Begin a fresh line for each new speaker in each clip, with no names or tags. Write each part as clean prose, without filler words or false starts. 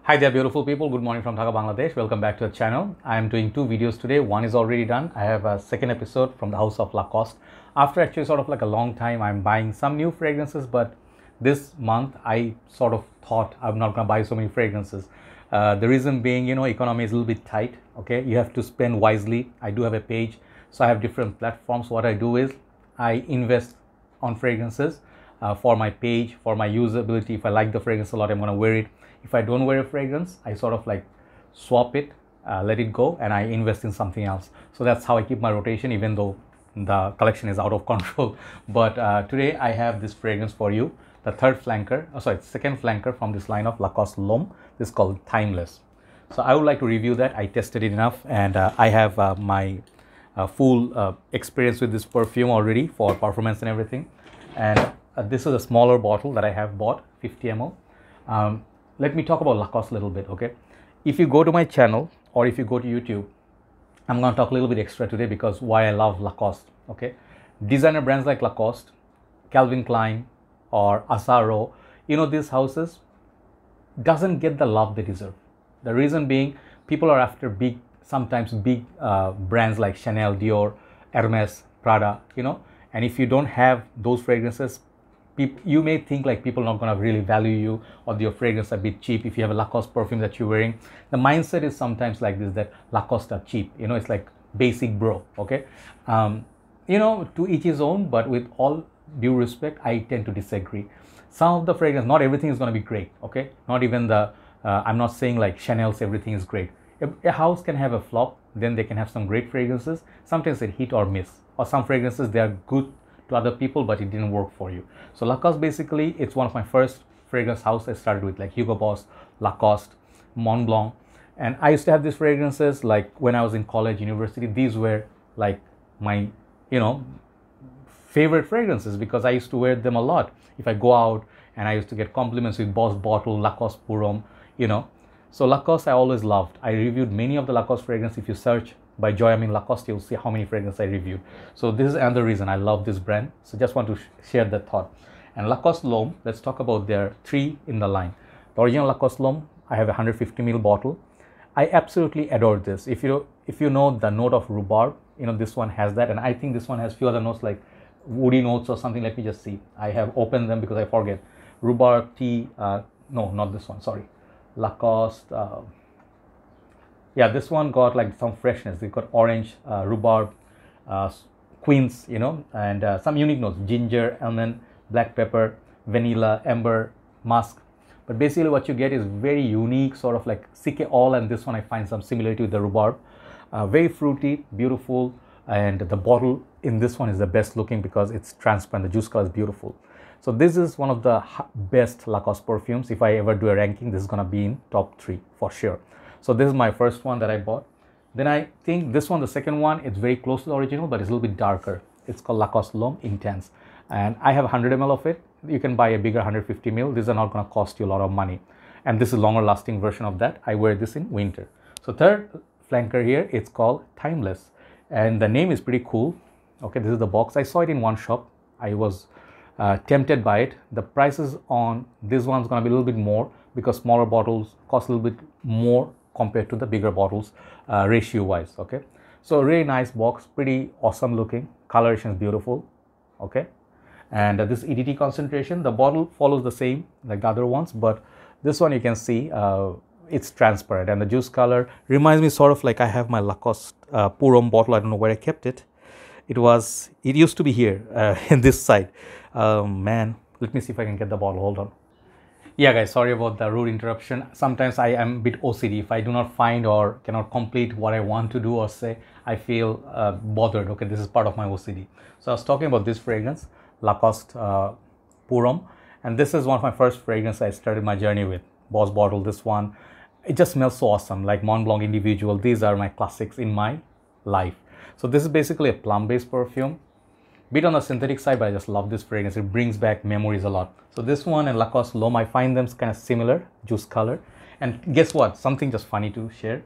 Hi there beautiful people, good morning from Dhaka, Bangladesh. Welcome back to the channel. I am doing two videos today. One is already done. I have a second episode from the house of Lacoste. After actually sort of like a long time, I'm buying some new fragrances, but this month I sort of thought I'm not gonna buy so many fragrances. The reason being, economy is a little bit tight, okay? You have to spend wisely. I do have a page, so I have different platforms. What I do is I invest on fragrances for my page, for my usability. If I like the fragrance a lot, I'm gonna wear it. If I don't wear a fragrance, I sort of like swap it, let it go, and I invest in something else. So that's how I keep my rotation, even though the collection is out of control. But today I have this fragrance for you, the second flanker from this line of Lacoste L'Homme. This is called Timeless. So I would like to review that. I tested it enough, and I have my full experience with this perfume already for performance and everything. And this is a smaller bottle that I have bought, 50 ml. Let me talk about Lacoste a little bit, okay? If you go to my channel or if you go to YouTube, I'm going to talk a little bit extra today because why I love Lacoste, okay? Designer brands like Lacoste, Calvin Klein or Asaro, these houses doesn't get the love they deserve. The reason being, people are after sometimes big brands like Chanel, Dior, Hermes, Prada, and if you don't have those fragrances, you may think like people are not going to really value you, or your fragrance a bit cheap. If you have a Lacoste perfume that you're wearing, the mindset is sometimes like this, that Lacoste are cheap, it's like basic bro, okay? To each his own, but with all due respect, I tend to disagree. Some of the fragrance, not everything is going to be great, okay? Not even I'm not saying like Chanel's everything is great. A house can have a flop, then they can have some great fragrances. Sometimes they hit or miss, or some fragrances, they are good to other people, but it didn't work for you. So Lacoste, basically, it's one of my first fragrance house I started with, like Hugo Boss, Lacoste, Mont Blanc. And I used to have these fragrances like when I was in college, university. These were like my, favorite fragrances because I used to wear them a lot. If I go out, and I used to get compliments with Boss Bottle, Lacoste Pour Homme, So Lacoste I always loved. I reviewed many of the Lacoste fragrances. If you search by Amin Lacoste, you'll see how many fragrances I reviewed. So this is another reason I love this brand. So just want to share that thought. And Lacoste L'Homme, let's talk about their three in the line. The original Lacoste L'Homme, I have a 150 ml bottle. I absolutely adore this. If you know the note of rhubarb, this one has that, and I think this one has few other notes like woody notes or something. Let me just see. I have opened them because I forget. Rhubarb tea, no, not this one, sorry. Lacoste, yeah, this one got like some freshness. It got orange, rhubarb, quince, and some unique notes: ginger, almond, black pepper, vanilla, amber, musk. But basically what you get is very unique, sort of like CK all, and this one I find some similarity with the rhubarb. Very fruity, beautiful, and the bottle in this one is the best looking because it's transparent. The juice color is beautiful. So this is one of the best Lacoste perfumes. If I ever do a ranking, this is gonna be in top 3 for sure. So this is my first one that I bought. Then I think this one, the second one, it's very close to the original, but it's a little bit darker. It's called Lacoste L'Homme Intense. And I have 100 ml of it. You can buy a bigger 150 ml. These are not going to cost you a lot of money. And this is a longer lasting version of that. I wear this in winter. So third flanker here, it's called Timeless. And the name is pretty cool. Okay, this is the box. I saw it in one shop. I was tempted by it. The prices on this one's going to be a little bit more because smaller bottles cost a little bit more compared to the bigger bottles ratio wise. Okay, so really nice box, pretty awesome looking, coloration is beautiful. Okay, and this EDT concentration, the bottle follows the same like the other ones, but this one you can see it's transparent, and the juice color reminds me sort of like I have my Lacoste Pour Homme bottle. I don't know where I kept it. It used to be here in this side. Man, let me see if I can get the bottle. Hold on. Yeah guys, sorry about the rude interruption. Sometimes I am a bit OCD. If I do not find or cannot complete what I want to do or say, I feel bothered. Okay, this is part of my OCD. So I was talking about this fragrance, Lacoste Pour Homme, and this is one of my first fragrances I started my journey with. Boss Bottle, this one, it just smells so awesome, like Mont Blanc Individual. These are my classics in my life. So this is basically a plum-based perfume. Bit on the synthetic side, but I just love this fragrance. It brings back memories a lot. So this one and Lacoste L'Homme, I find them kind of similar, juice color. And guess what? Something just funny to share.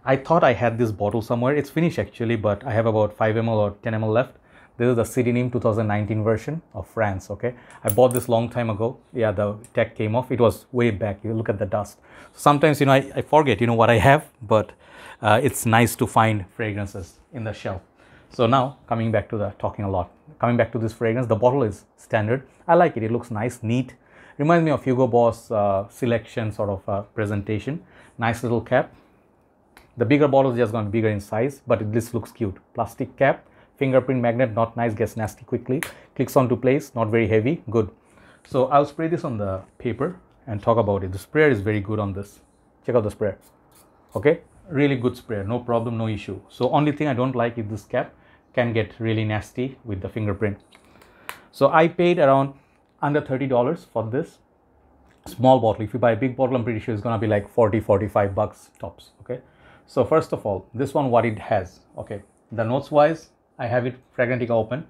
I thought I had this bottle somewhere. It's finished actually, but I have about 5 ml or 10 ml left. This is the City 2019 version of France. Okay, I bought this long time ago. Yeah, the tag came off. It was way back. You look at the dust. Sometimes, you know, I forget, you know, what I have, but it's nice to find fragrances in the shelf. So now coming back to the talking a lot, coming back to this fragrance, the bottle is standard. I like it. It looks nice, neat. Reminds me of Hugo Boss selection sort of presentation. Nice little cap. The bigger bottle is just going to be bigger in size, but this looks cute. Plastic cap, fingerprint magnet, not nice, gets nasty quickly. Clicks onto place, not very heavy, good. So I'll spray this on the paper and talk about it. The sprayer is very good on this. Check out the sprayer. Okay, really good sprayer, no problem, no issue. So only thing I don't like is this cap can get really nasty with the fingerprint. So I paid around under $30 for this small bottle. If you buy a big bottle, I'm pretty sure it's gonna be like 40-45 bucks tops. Okay, so first of all, this one, what it has. Okay, the notes wise, I have it Fragrantica open.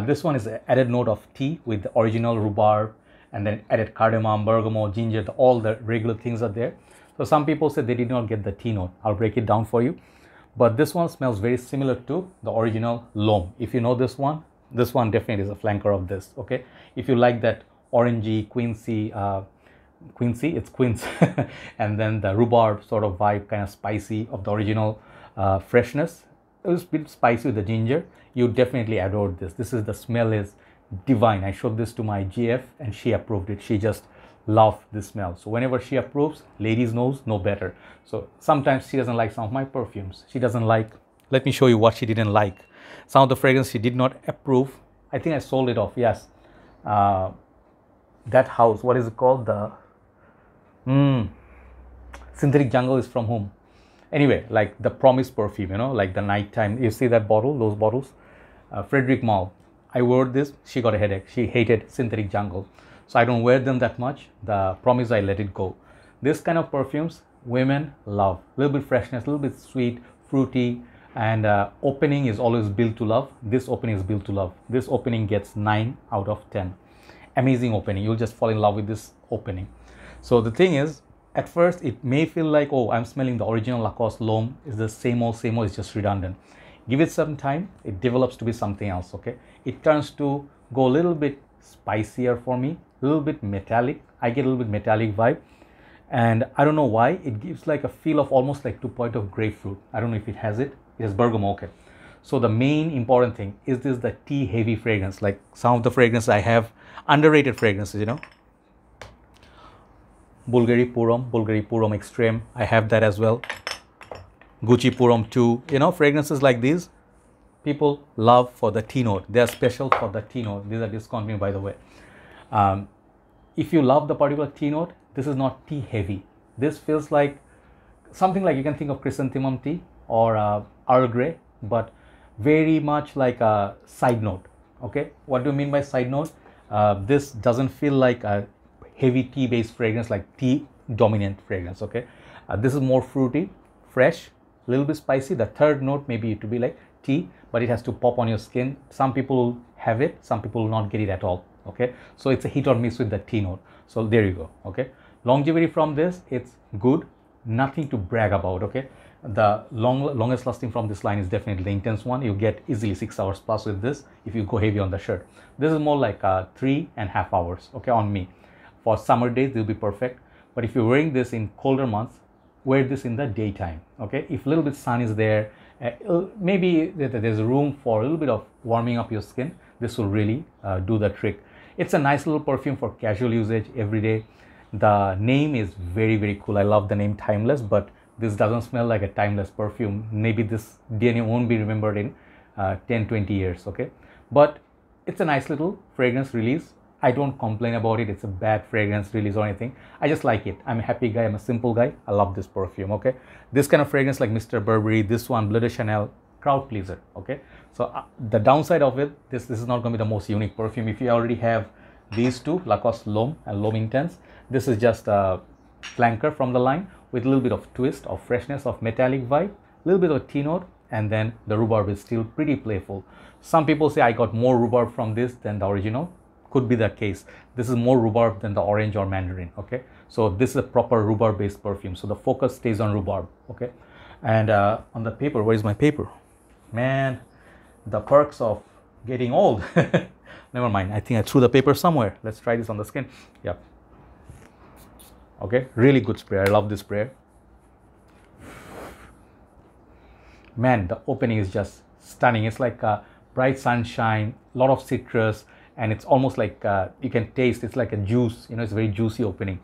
This one is an added note of tea with the original rhubarb, and then added cardamom, bergamot, ginger, all the regular things are there. So some people say they did not get the tea note. I'll break it down for you. But this one smells very similar to the original L'Homme. If you know this one definitely is a flanker of this. Okay, if you like that orangey, quincy, it's quince, and then the rhubarb sort of vibe, kind of spicy of the original freshness. It was a bit spicy with the ginger. You definitely adored this. The smell is divine. I showed this to my GF and she approved it. She just loved this smell. So whenever she approves, ladies know better. So sometimes she doesn't like some of my perfumes. She doesn't like, let me show you what she didn't like. Some of the fragrance she did not approve. I think I sold it off, yes. That house, what is it called? The Synthetic Jungle is from whom? Anyway, like the Promise perfume, you know, like the nighttime. You see that bottle, those bottles? Frederic Malle. I wore this, she got a headache. She hated Synthetic Jungle. So I don't wear them that much. The Promise, I let it go. This kind of perfumes, women love. A little bit freshness, a little bit sweet, fruity, and opening is always built to love. This opening is built to love. This opening gets 9 out of 10. Amazing opening. You'll just fall in love with this opening. So the thing is, at first it may feel like, oh, I'm smelling the original Lacoste L'Homme. It's the same old, it's just redundant. Give it some time, it develops to be something else. Okay, it turns to go a little bit spicier for me, a little bit metallic. I get a little bit metallic vibe, and I don't know why. It gives like a feel of almost like 2 point of grapefruit. I don't know if it has it. It has bergamot. Okay, so the main important thing is this, the tea heavy fragrance. Like some of the fragrances I have, underrated fragrances, you know. Bulgari Purom Extreme, I have that as well. Gucci Purom 2, you know, fragrances like these, people love for the tea note. They are special for the tea note. These are discontinued, by the way. If you love the particular tea note, this is not tea heavy. This feels like something like you can think of chrysanthemum tea or Earl Grey, but very much like a side note. Okay, what do you mean by side note? This doesn't feel like a heavy tea based fragrance, like tea dominant fragrance. Okay, this is more fruity, fresh, a little bit spicy. The third note maybe to be like tea, but it has to pop on your skin. Some people will have it, some people will not get it at all. Okay, so it's a hit or miss with the tea note. So there you go. Okay, longevity from this, it's good, nothing to brag about. Okay, the longest lasting from this line is definitely the Intense one. You get easily 6 hours plus with this if you go heavy on the shirt. This is more like 3.5 hours. Okay, on me. For summer days, this will be perfect. But if you're wearing this in colder months, wear this in the daytime. Okay, if a little bit sun is there, maybe there's room for a little bit of warming up your skin, this will really do the trick. It's a nice little perfume for casual usage every day. The name is very, very cool. I love the name Timeless, but this doesn't smell like a timeless perfume. Maybe this DNA won't be remembered in 10-20 years. Okay, but it's a nice little fragrance release. I don't complain about it. It's a bad fragrance release or anything. I just like it. I'm a happy guy. I'm a simple guy. I love this perfume. Okay, this kind of fragrance like Mr. Burberry, this one, Bleu de Chanel, crowd pleaser. Okay, so the downside of it, this is not going to be the most unique perfume. If you already have these two, Lacoste L'Homme and L'Homme Intense, this is just a flanker from the line with a little bit of twist, of freshness, of metallic vibe, a little bit of tea note, and then the rhubarb is still pretty playful. Some people say I got more rhubarb from this than the original. Could be the case. This is more rhubarb than the orange or mandarin. Okay, so this is a proper rhubarb based perfume, so the focus stays on rhubarb. Okay, and on the paper, where is my paper? Man, the perks of getting old. Never mind, I think I threw the paper somewhere. Let's try this on the skin. Yeah. Okay, really good spray. I love this spray. Man, the opening is just stunning. It's like bright sunshine, a lot of citrus, and it's almost like you can taste, it's like a juice, you know, it's a very juicy opening.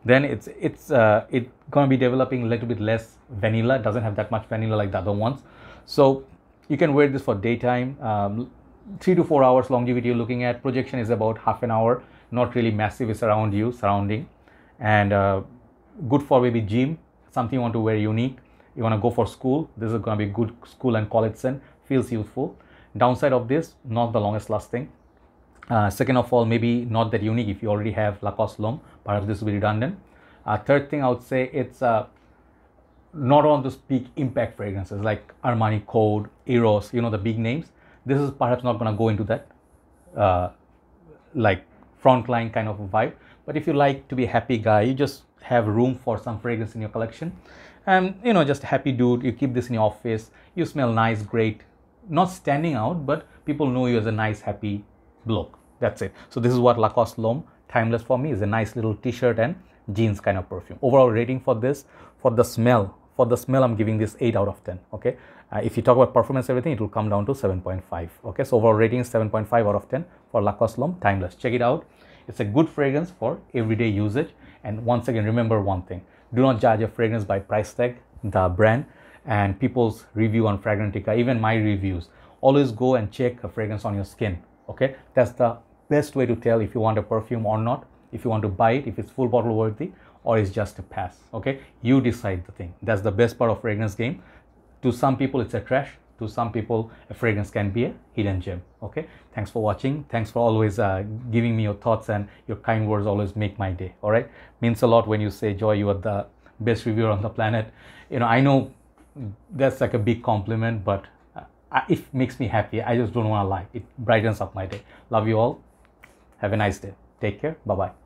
Then it's gonna be developing a little bit less vanilla. It doesn't have that much vanilla like the other ones. So you can wear this for daytime. 3 to 4 hours longevity you're looking at. Projection is about half an hour. Not really massive. It's around you, surrounding, and good for maybe gym. Something you want to wear unique. You want to go for school. This is going to be good school and college scent. Feels youthful. Downside of this, not the longest lasting. Second of all, maybe not that unique if you already have Lacoste L'Homme. Perhaps this will be redundant. Third thing I would say, it's not on those big impact fragrances like Armani Code, Eros, you know, the big names. This is perhaps not going to go into that like frontline kind of a vibe. But if you like to be a happy guy, you just have room for some fragrance in your collection. And you know, just a happy dude, you keep this in your office, you smell nice, great, not standing out, but people know you as a nice, happy bloke. That's it. So this is what Lacoste L'Homme Timeless for me is. A nice little t-shirt and jeans kind of perfume. Overall rating for this, for the smell I'm giving this 8 out of 10. Okay, if you talk about performance, everything, it will come down to 7.5. okay, so overall rating is 7.5 out of 10 for Lacoste L'Homme Timeless. Check it out. It's a good fragrance for everyday usage. And once again, remember one thing: do not judge a fragrance by price tag, the brand, and people's review on Fragrantica, even my reviews. Always go and check a fragrance on your skin. Okay, that's the best way to tell if you want a perfume or not, if you want to buy it, if it's full bottle worthy, or it's just a pass. Okay, you decide the thing. That's the best part of fragrance game. To some people it's a trash, to some people a fragrance can be a hidden gem. Okay, thanks for watching. Thanks for always giving me your thoughts, and your kind words always make my day. All right, means a lot when you say, Joy, you are the best reviewer on the planet. You know, I know that's like a big compliment, but it makes me happy. I just don't want to lie. It brightens up my day. Love you all. Have a nice day. Take care. Bye bye.